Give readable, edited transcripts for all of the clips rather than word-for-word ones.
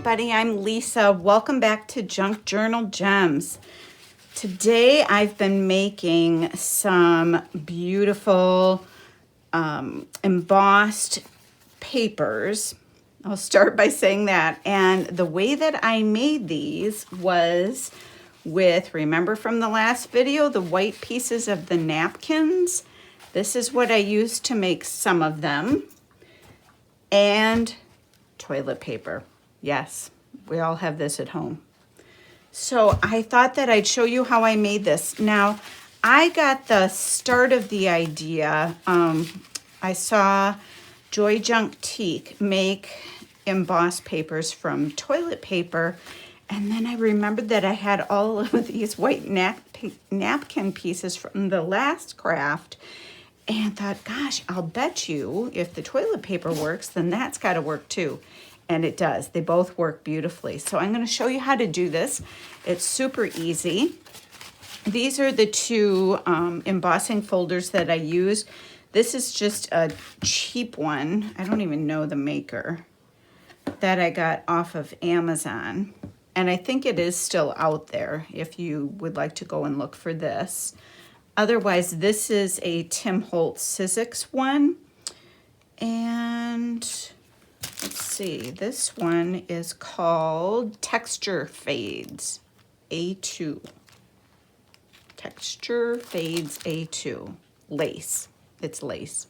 everybody, I'm Lisa. Welcome back to Junk Journal Gems. Today I've been making some beautiful embossed papers. I'll start by saying that. And the way that I made these was with, remember from the last video, the white pieces of the napkins. This is what I used to make some of them. And toilet paper. Yes, we all have this at home. So I thought that I'd show you how I made this. Now, I got the start of the idea. I saw Joy Junk Teak make embossed papers from toilet paper. And then I remembered that I had all of these white napkin pieces from the last craft. And thought, gosh, I'll bet you if the toilet paper works, then that's got to work too. And it does. They both work beautifully. So I'm going to show you how to do this. It's super easy. These are the two embossing folders that I use. This is just a cheap one. I don't even know the maker that I got off of Amazon. And I think it is still out there if you would like to go and look for this. Otherwise, this is a Tim Holtz Sizzix one. And let's see, this one is called Texture Fades A2. Texture Fades A2. Lace. It's lace.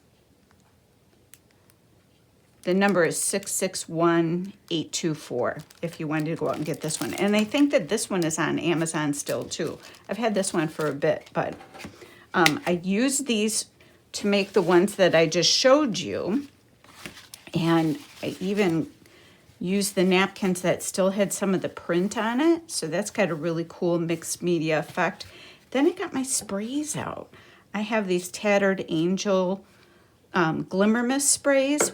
The number is 661824 if you wanted to go out and get this one. And I think that this one is on Amazon still too. I've had this one for a bit, but I used these to make the ones that I just showed you. And I even used the napkins that still had some of the print on it. So that's got a really cool mixed media effect. Then I got my sprays out. I have these Tattered Angel Glimmer Mist sprays.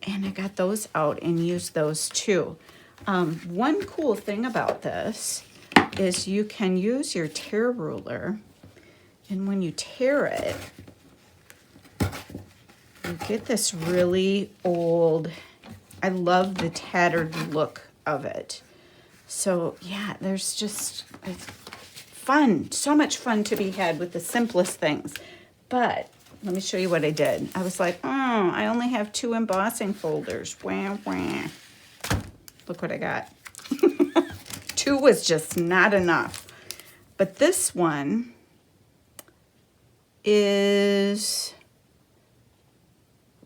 And I got those out and used those too. One cool thing about this is you can use your tear ruler. And when you tear it, you get this really old, I love the tattered look of it. So yeah, there's just, it's fun, so much fun to be had with the simplest things. But let me show you what I did. I was like, oh, I only have 2 embossing folders. Wah, wah. Look what I got. 2 was just not enough. But this one is,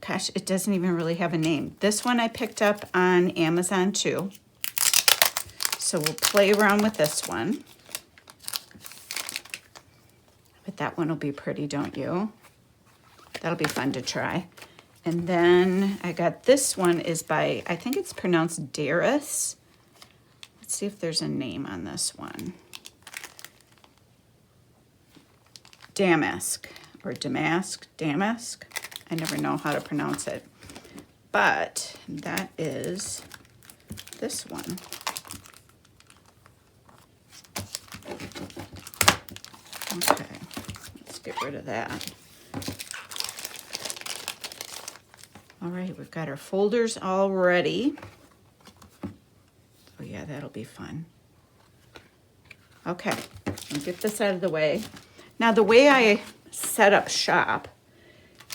gosh, it doesn't even really have a name. This one I picked up on Amazon too. So we'll play around with this one. But that one will be pretty, don't you? That'll be fun to try. And then I got this one is by, I think it's pronounced Darius. Let's see if there's a name on this one. Damask or Damask. I never know how to pronounce it. But that is this one. Okay, let's get rid of that. All right, we've got our folders all ready. Oh yeah, that'll be fun. Okay, I'll get this out of the way. Now the way I set up shop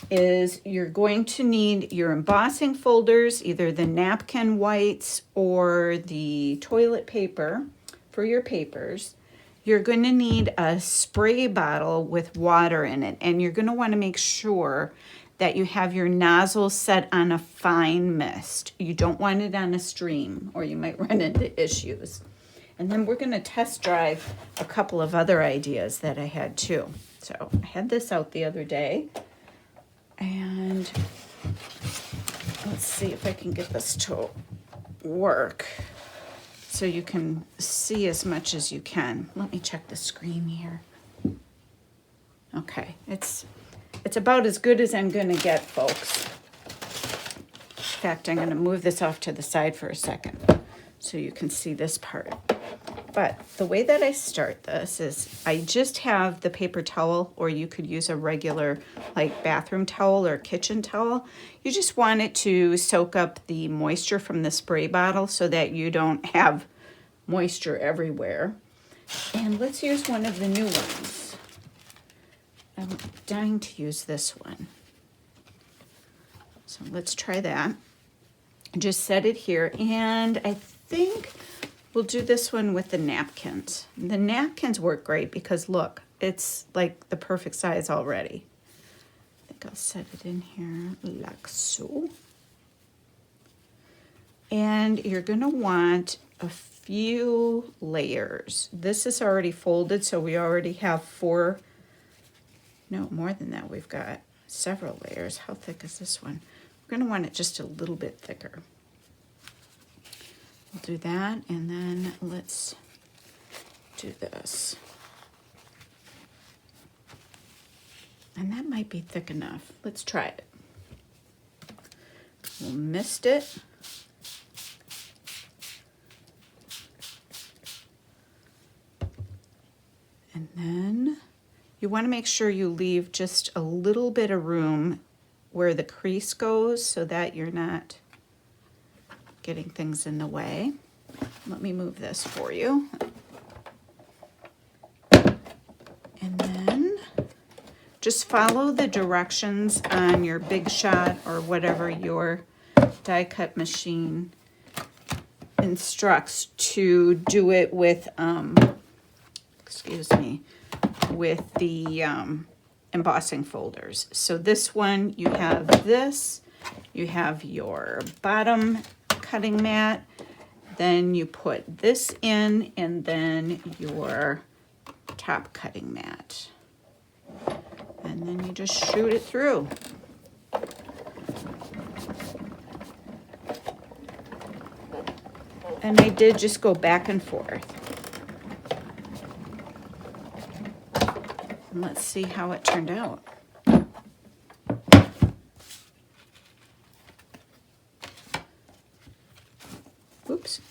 is you're going to need your embossing folders, either the napkin whites or the toilet paper for your papers. You're going to need a spray bottle with water in it, and you're going to want to make sure that you have your nozzle set on a fine mist. You don't want it on a stream or you might run into issues. And then we're going to test drive a couple of other ideas that I had too. So I had this out the other day. And let's see if I can get this to work so you can see as much as you can. Let me check the screen here. Okay, it's about as good as I'm going to get, folks. In fact, I'm going to move this off to the side for a second so you can see this part. But the way that I start this is I just have the paper towel, or you could use a regular like bathroom towel or kitchen towel. You just want it to soak up the moisture from the spray bottle so that you don't have moisture everywhere. And let's use one of the new ones. I'm dying to use this one. So let's try that. Just set it here, and I think we'll do this one with the napkins. The napkins work great because look, it's like the perfect size already. I think I'll set it in here like so. And you're gonna want a few layers. This is already folded, so we already have more than that. We've got several layers. How thick is this one? We're gonna want it just a little bit thicker. We'll do that, and then let's do this. And that might be thick enough. Let's try it. We'll mist it. And then you want to make sure you leave just a little bit of room where the crease goes so that you're not getting things in the way. Let me move this for you. And then just follow the directions on your Big Shot or whatever your die cut machine instructs to do it with, with the embossing folders. So this one, you have this, you have your bottom cutting mat, then you put this in, and then your top cutting mat. And then you just shoot it through. And I did just go back and forth. And let's see how it turned out. Oops.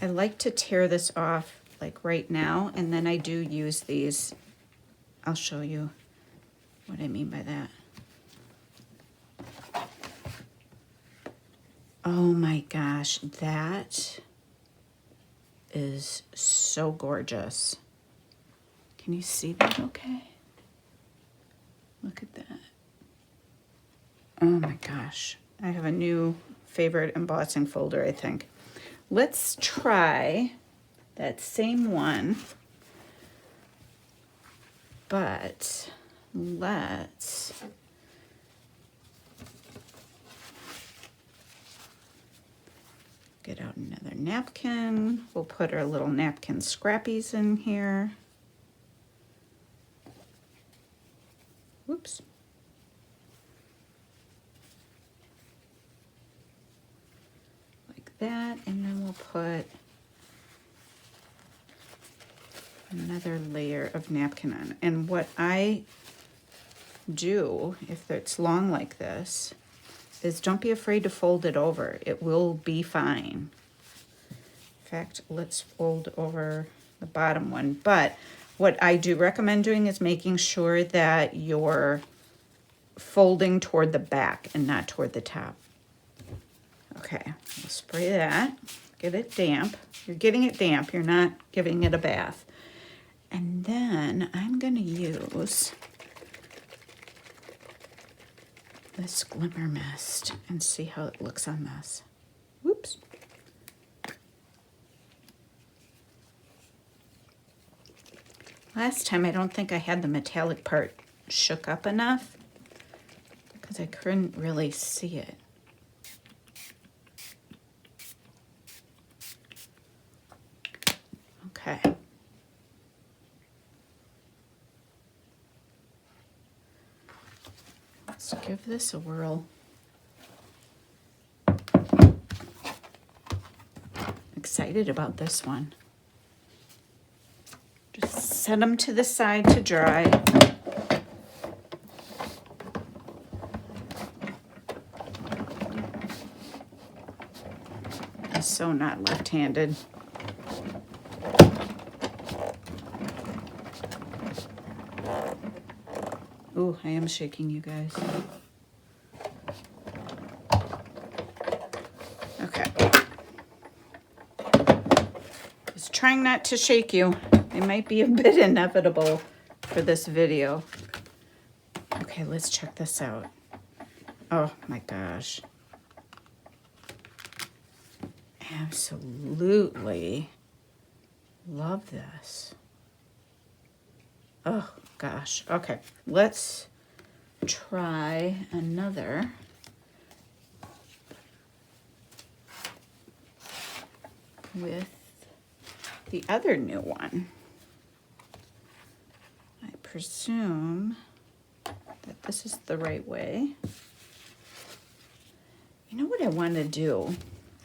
I like to tear this off like right now, and then I do use these. I'll show you what I mean by that. Oh my gosh, that is so gorgeous. Can you see that okay? Look at that. Oh my gosh. I have a new favorite embossing folder, I think. Let's try that same one, but let's get out another napkin. We'll put our little napkin scrappies in here. Whoops. That, and then we'll put another layer of napkin on. And what I do, if it's long like this, is don't be afraid to fold it over. It will be fine. In fact, let's fold over the bottom one. But what I do recommend doing is making sure that you're folding toward the back and not toward the top. Okay, we'll spray that, get it damp. You're getting it damp, you're not giving it a bath. And then I'm gonna use this glimmer mist and see how it looks on this. Whoops. Last time I don't think I had the metallic part shook up enough because I couldn't really see it. Okay. Let's give this a whirl. Excited about this one. Just set them to the side to dry. so not left-handed. Ooh, I am shaking, you guys. Okay. Just trying not to shake you. It might be a bit inevitable for this video. Okay, let's check this out. Oh my gosh. Absolutely love this. Oh gosh. Okay, let's try another. With the other new one. I presume that this is the right way. You know what I want to do?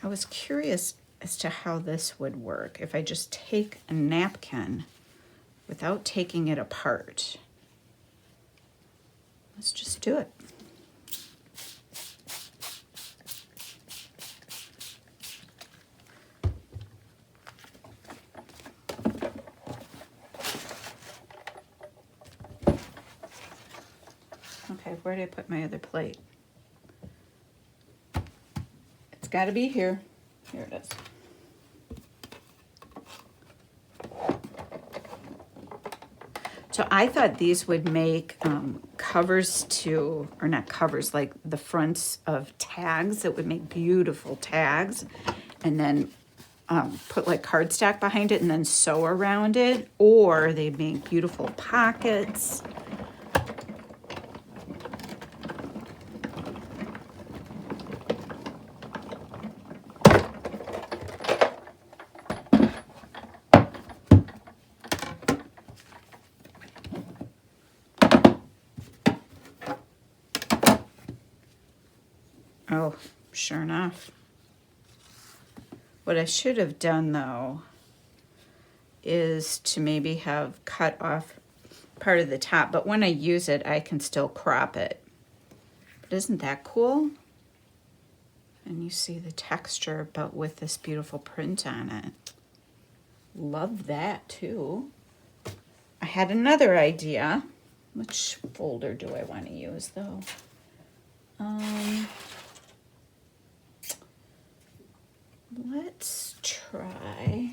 I was curious as to how this would work if I just take a napkin without taking it apart. Let's just do it. Okay, where did I put my other plate? It's got to be here. Here it is. So I thought these would make covers to, or not covers, like the fronts of tags. It would make beautiful tags, and then put like cardstock behind it and then sew around it, or they make beautiful pockets. Oh, sure enough. What I should have done though is to maybe have cut off part of the top, but when I use it, I can still crop it. But isn't that cool? And you see the texture, but with this beautiful print on it. Love that too. I had another idea. Which folder do I want to use though? Let's try.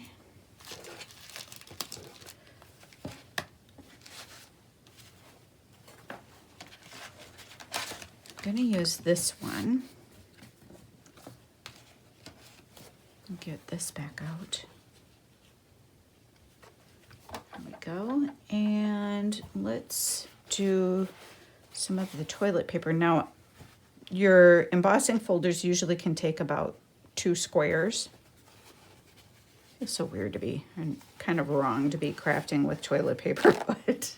I'm going to use this one. Get this back out. There we go. And let's do some of the toilet paper. Now, your embossing folders usually can take about 2 squares. It's so weird to be, and kind of wrong to be crafting with toilet paper, but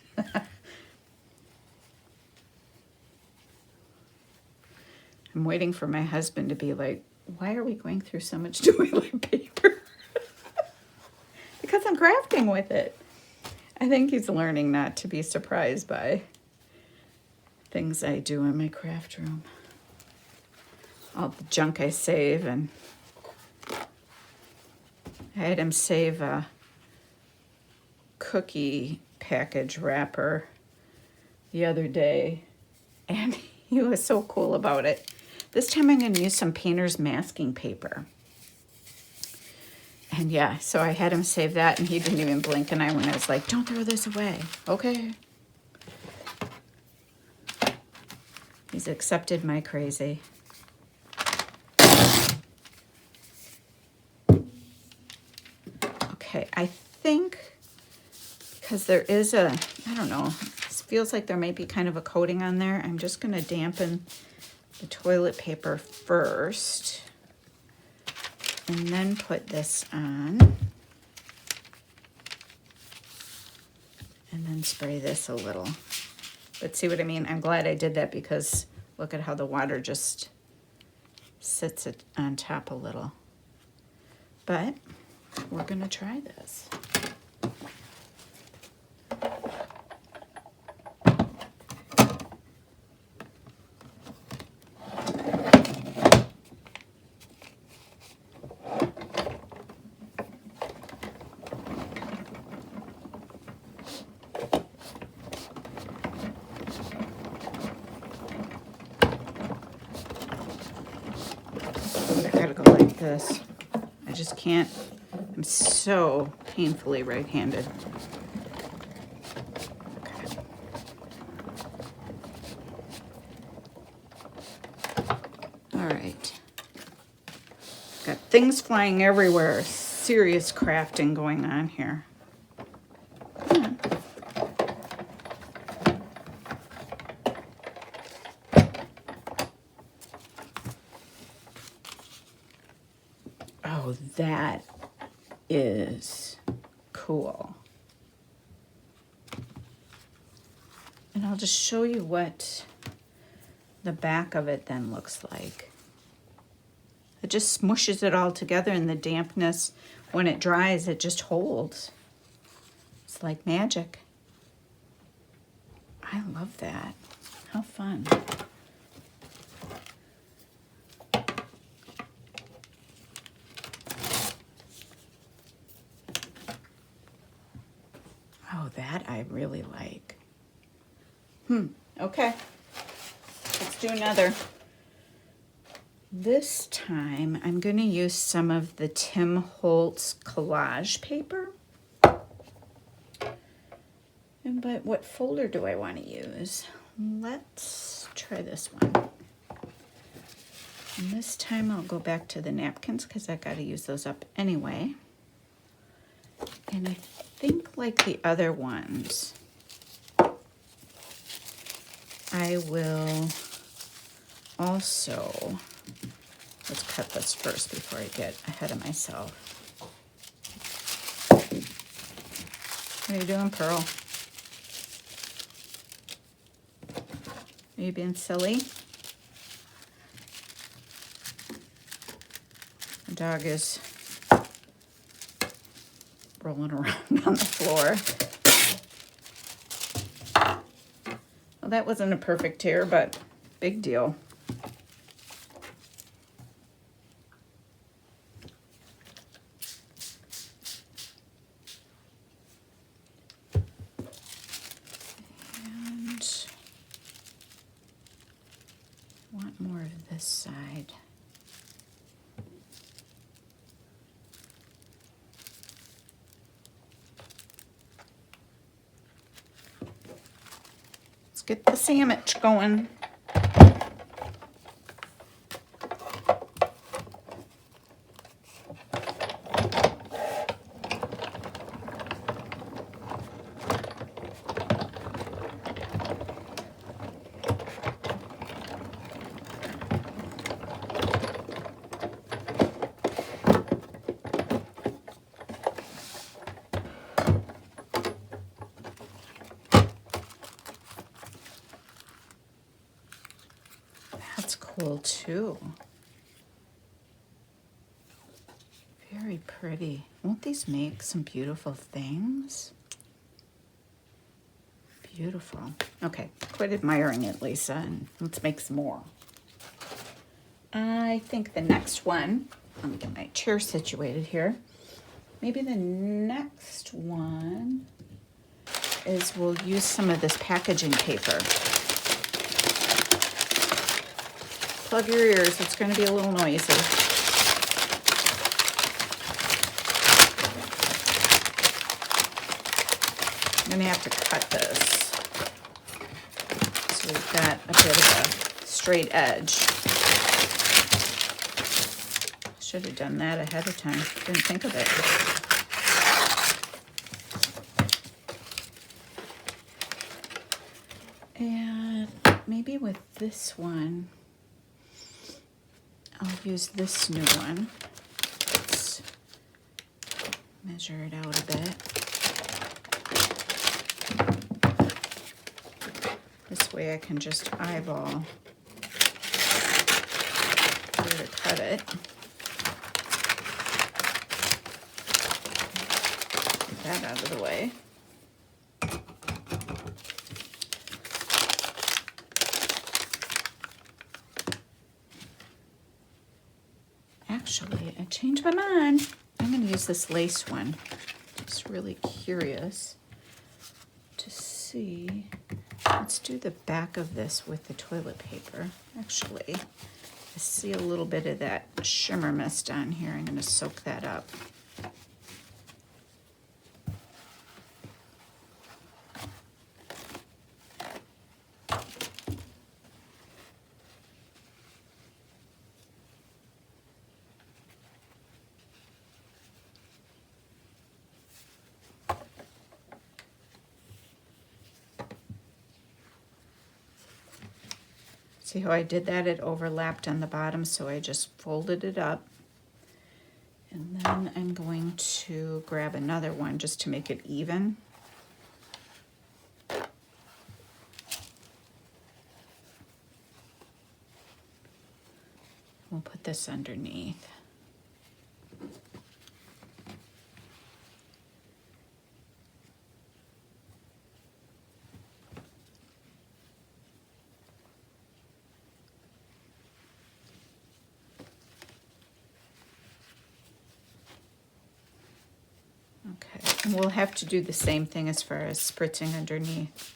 I'm waiting for my husband to be like, why are we going through so much toilet paper? Because I'm crafting with it. I think he's learning not to be surprised by things I do in my craft room. All the junk I save, and I had him save a cookie package wrapper the other day, and he was so cool about it. This time I'm going to use some painter's masking paper. And yeah, so I had him save that, and he didn't even blink an eye when I was like, don't throw this away. Okay. He's accepted my crazy. Okay, I think because there is a, I don't know, it feels like there might be kind of a coating on there. I'm just going to dampen the toilet paper first and then put this on and then spray this a little. But see what I mean? I'm glad I did that because look at how the water just sits it on top a little. But we're going to try this. this. I just can't. I'm so painfully right-handed. Okay. All right. Got things flying everywhere. Serious crafting going on here. Come on. Oh, that is cool. And I'll just show you what the back of it then looks like. It just smushes it all together, and the dampness, when it dries, it just holds. It's like magic. I love that. How fun. Oh, that I really like. Okay. Let's do another. This time, I'm going to use some of the Tim Holtz collage paper. But what folder do I want to use? Let's try this one. And this time I'll go back to the napkins because I got to use those up anyway. And I think like the other ones, I will also, let's cut this first before I get ahead of myself. What are you doing, Pearl? Are you being silly? The dog is rolling around on the floor. Well, that wasn't a perfect tear, but big deal. And want more of this side. Get the sandwich going. That's cool too. Very pretty. Won't these make some beautiful things? Beautiful. Okay, quit admiring it, Lisa, and let's make some more. I think the next one, let me get my chair situated here. Maybe the next one is we'll use some of this packaging paper. Plug your ears, it's going to be a little noisy. I'm going to have to cut this. So we've got a bit of a straight edge. Should have done that ahead of time. Didn't think of it. And maybe with this one, I'll use this new one. Let's measure it out a bit. This way I can just eyeball where to cut it. Get that out of the way. Actually, I changed my mind. I'm going to use this lace one. Just really curious to see. Let's do the back of this with the toilet paper. Actually, I see a little bit of that shimmer mist on here. I'm going to soak that up. See how I did that? It overlapped on the bottom, so I just folded it up. And then I'm going to grab another one just to make it even. We'll put this underneath. Okay, and we'll have to do the same thing as far as spritzing underneath.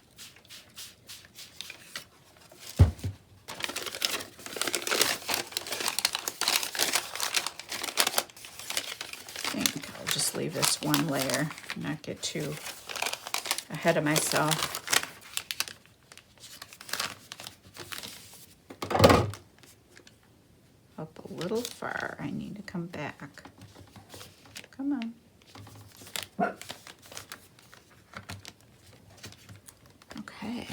I think I'll just leave this one layer, not get too ahead of myself. Up a little far, I need to come back. Come on. Okay.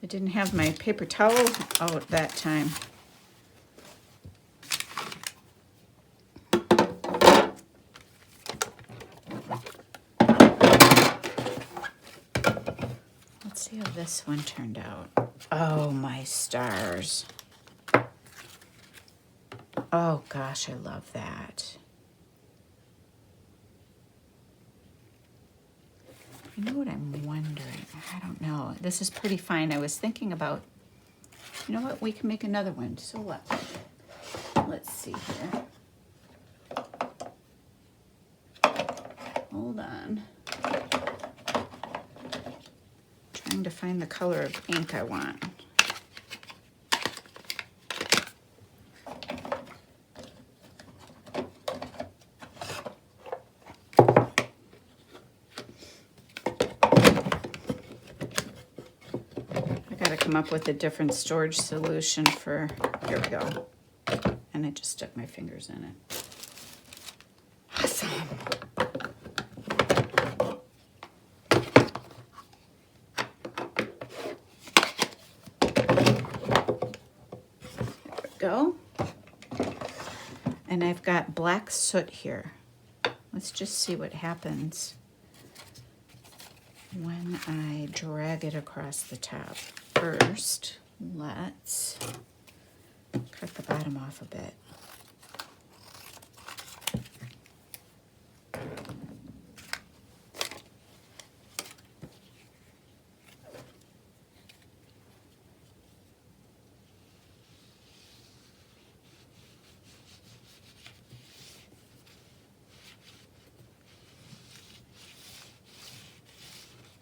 Didn't have my paper towel out that time. Let's see how this one turned out. Oh, my stars. Oh gosh, I love that. You know what I'm wondering? I don't know. This is pretty fine. I was thinking about, you know what? We can make another one. So let's see here. Hold on. Trying to find the color of ink I want. Come up with a different storage solution for, here we go. And I just stuck my fingers in it. Awesome. There we go. And I've got black soot here. Let's just see what happens when I drag it across the top. First, let's cut the bottom off a bit.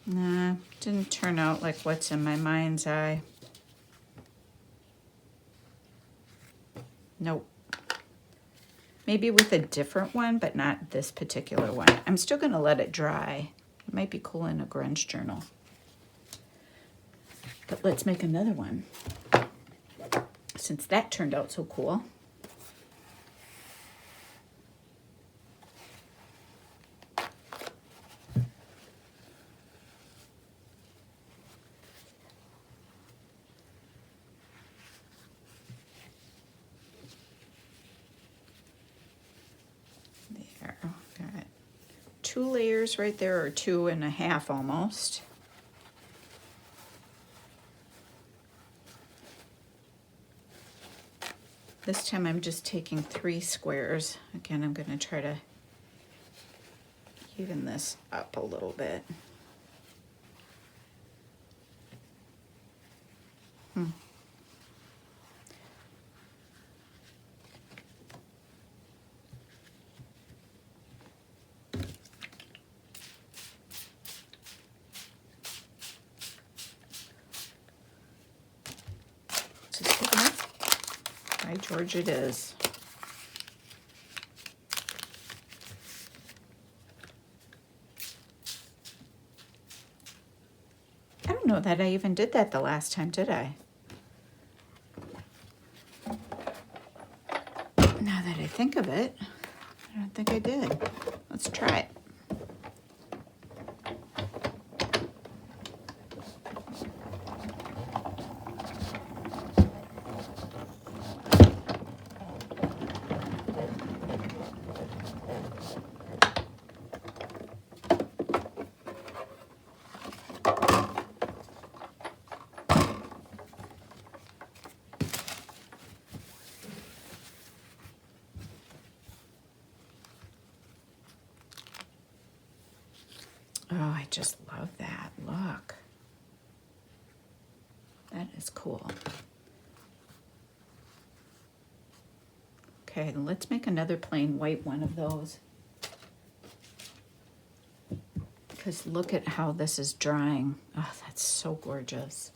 Nah, didn't turn out like what's in my mind's eye. Nope. Maybe with a different one, but not this particular one. I'm still going to let it dry. It might be cool in a grunge journal. But let's make another one, since that turned out so cool. Got 2 layers right there, or 2.5 almost. This time I'm just taking 3 squares. Again, I'm going to try to even this up a little bit. Just big enough? By George, it is. I don't know that I even did that the last time, did I? Now that I think of it, I don't think I did. Let's try it. Oh, I just love that. Look. That is cool. Okay, let's make another plain white one of those. Because look at how this is drying. Oh, that's so gorgeous.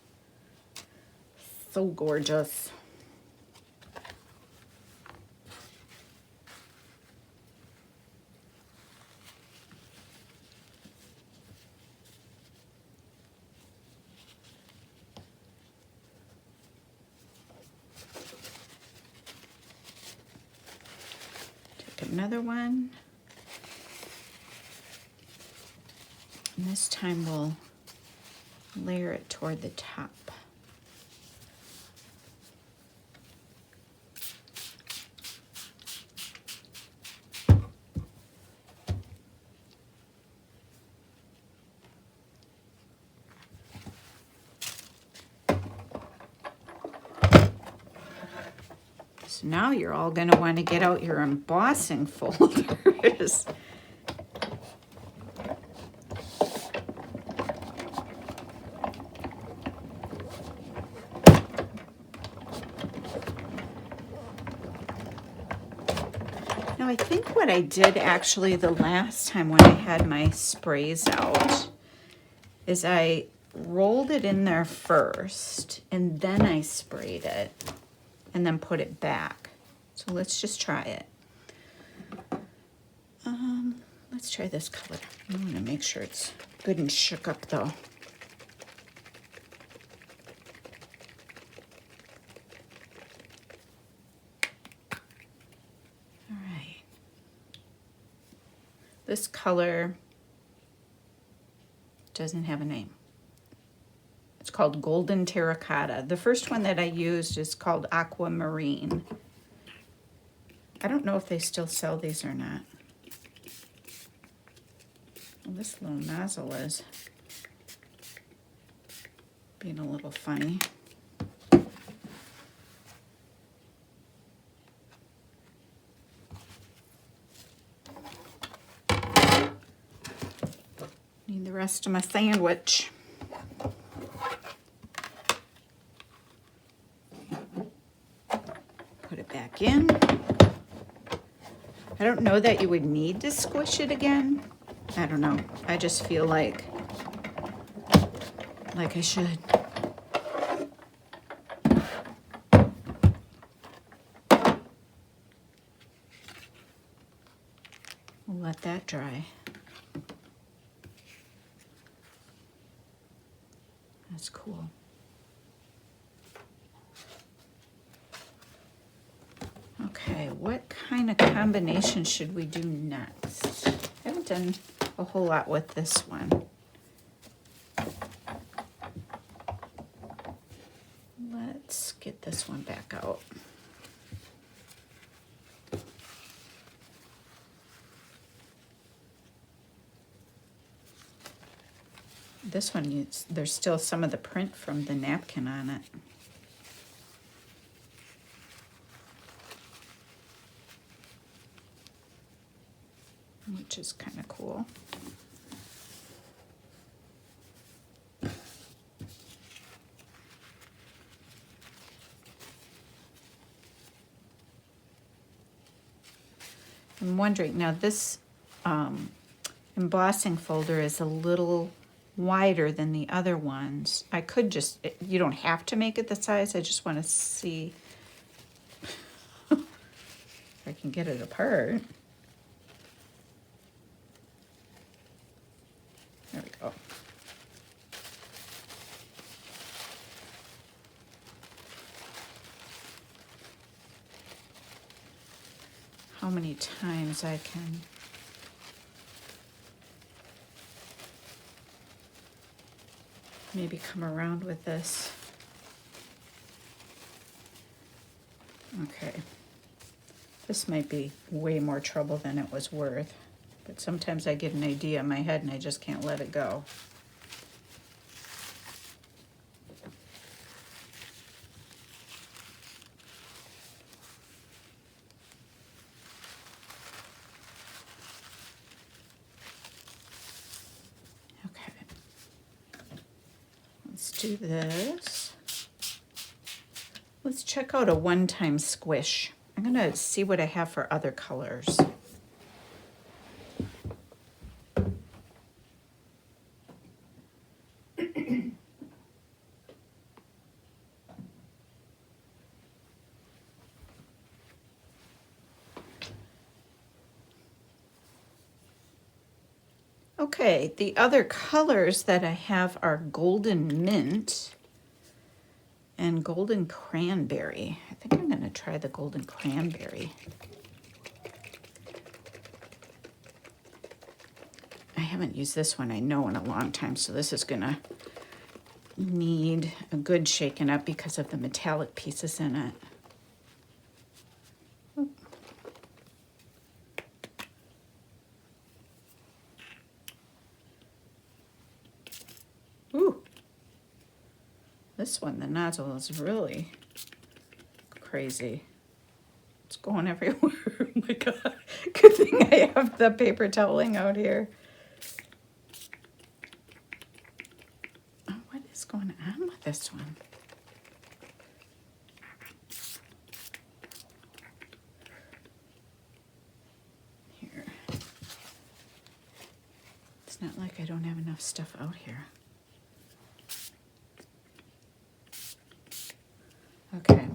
So gorgeous. Another one, and this time we'll layer it toward the top. So now you're all going to want to get out your embossing folders. Now I think what I did actually the last time when I had my sprays out is I rolled it in there first and then I sprayed it and then put it back. So let's just try it. Let's try this color. I want to make sure it's good and shook up though. All right. This color doesn't have a name. It's called Golden Terracotta. The first one that I used is called Aquamarine. I don't know if they still sell these or not. Well, this little nozzle is being a little funny. Need the rest of my sandwich. Put it back in. I don't know that you would need to squish it again. I don't know. I just feel like I should. We'll let that dry. That's cool. Okay, what kind of combination should we do next? I haven't done a whole lot with this one. Let's get this one back out. This one, there's still some of the print from the napkin on it. which is kind of cool. I'm wondering, now this embossing folder is a little wider than the other ones. I could just, you don't have to make it the size, I just want to see if I can get it apart. There we go. How many times I can maybe come around with this. Okay. This might be way more trouble than it was worth, but sometimes I get an idea in my head and I just can't let it go. Let's do this. Let's check out a one-time squish. I'm gonna see what I have for other colors. Okay, the other colors that I have are golden mint and golden cranberry. I think I'm gonna try the golden cranberry. I haven't used this one, I know, in a long time, so this is gonna need a good shaken up because of the metallic pieces in it. Ooh, this one, the nozzle is really crazy. It's going everywhere. Oh my God. Good thing I have the paper toweling out here. Oh, what is going on with this one? Here. It's not like I don't have enough stuff out here. Okay,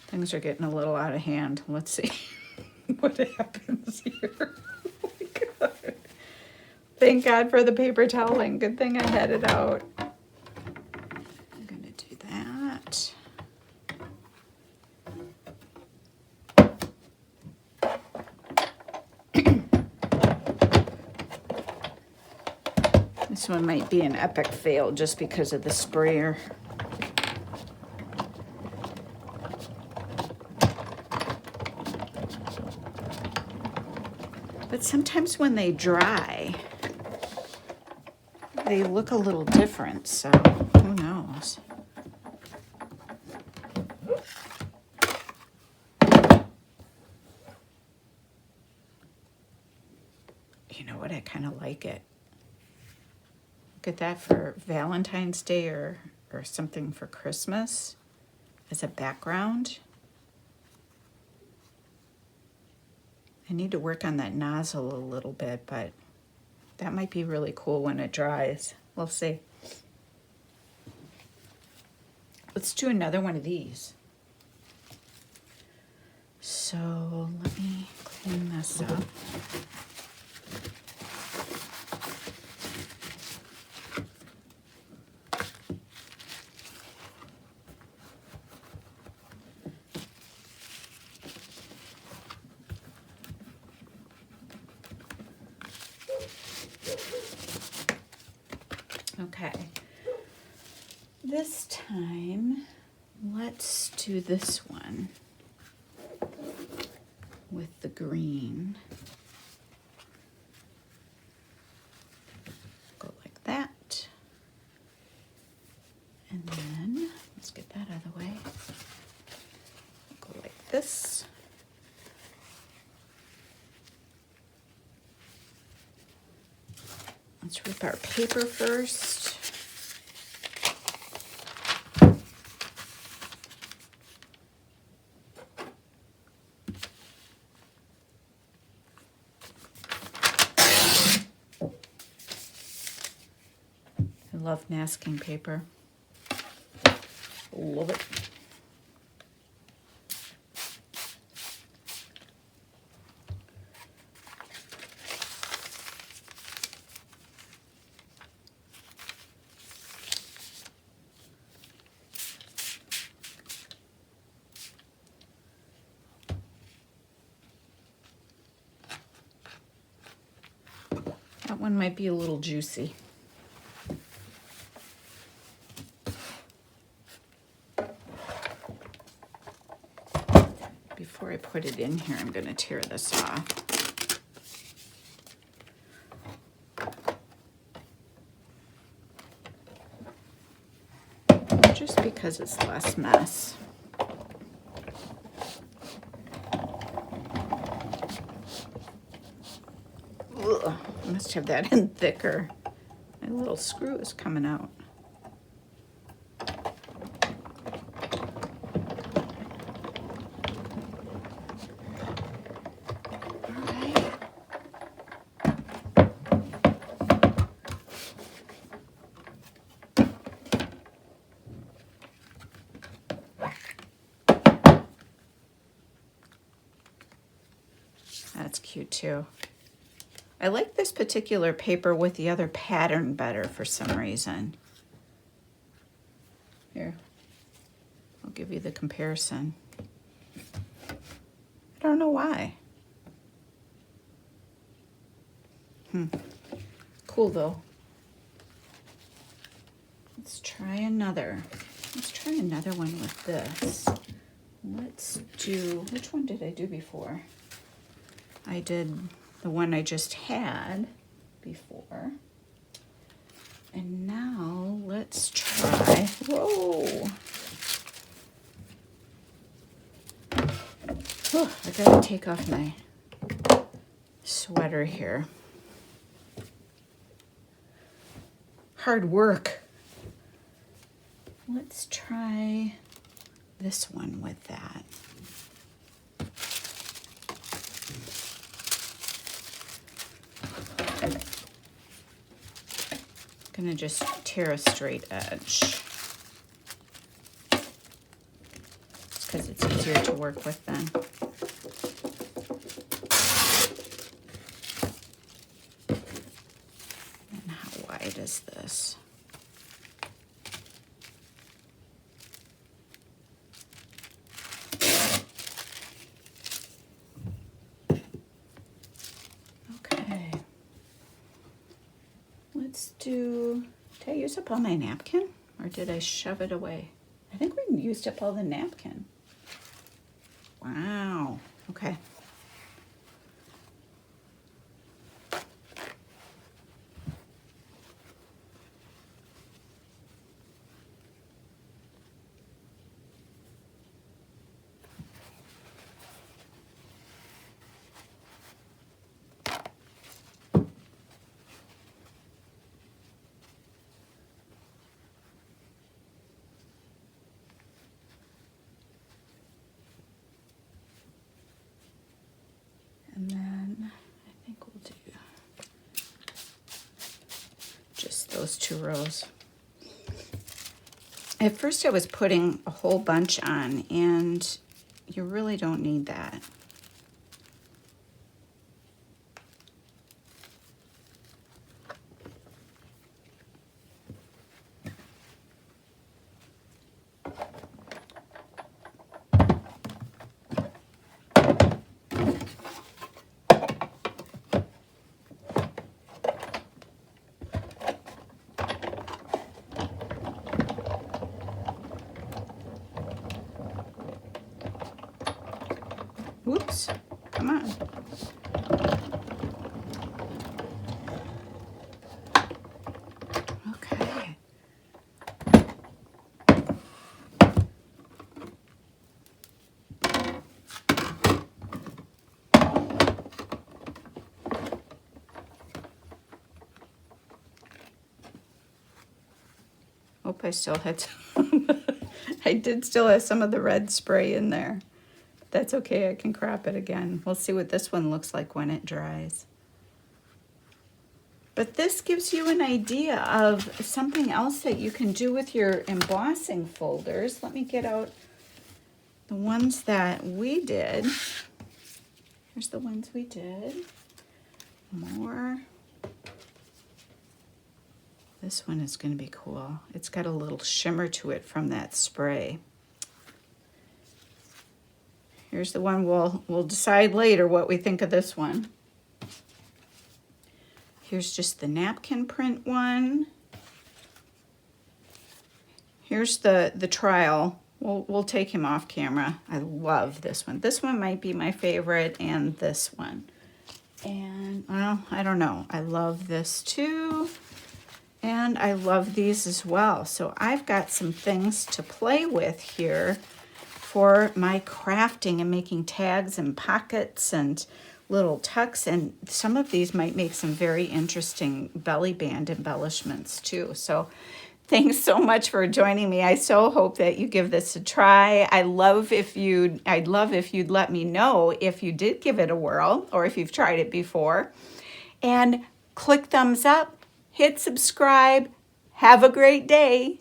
things are getting a little out of hand. Let's see what happens here. Oh my God. Thank God for the paper toweling. Good thing I had it out. I'm gonna do that. This one might be an epic fail just because of the sprayer. But sometimes when they dry, they look a little different, so who knows? You know what? I kind of like it. Look at that for Valentine's Day or something for Christmas as a background. I need to work on that nozzle a little bit, but that might be really cool when it dries. We'll see. Let's do another one of these. So let me clean this up. Okay, this time, let's do this one with the green. Go like that. And then, let's get that out of the way. Go like this. Flip our paper first. I love masking paper. Love it. That one might be a little juicy. Before I put it in here, I'm going to tear this off. Just because it's less mess. Ugh, I must have that in thicker. My little screw is coming out. That's cute too. I like this particular paper with the other pattern better for some reason. Here, I'll give you the comparison. I don't know why. Cool though. Let's try another. Let's try another one with this. Let's do, which one did I do before? I did the one I just had before. And now let's try, whoa. Oh, I gotta take off my sweater here. Hard work. Let's try this one with that. I'm gonna just tear a straight edge. It's because it's easier to work with then. And how wide is this? Okay. Let's do, did I use up all my napkin or did I shove it away? I think we used up all the napkin. Wow, okay. And then I think we'll do just those 2 rows. At first I was putting a whole bunch on, and you really don't need that. Whoops, come on. Okay. I still had some. I did still have some of the red spray in there. That's okay, I can crop it again. We'll see what this one looks like when it dries. But this gives you an idea of something else that you can do with your embossing folders. Let me get out the ones that we did. Here's the ones we did. More. This one is going to be cool. It's got a little shimmer to it from that spray. Here's the one we'll decide later what we think of this one. Here's just the napkin print one. Here's the trial. We'll take him off camera. I love this one. This one might be my favorite, and this one. And, well, I don't know. I love this too. And I love these as well. So I've got some things to play with here for my crafting and making tags and pockets and little tucks. And some of these might make some very interesting belly band embellishments too. So thanks so much for joining me. I so hope that you give this a try. I'd love if you'd let me know if you did give it a whirl or if you've tried it before. And click thumbs up. Hit subscribe. Have a great day.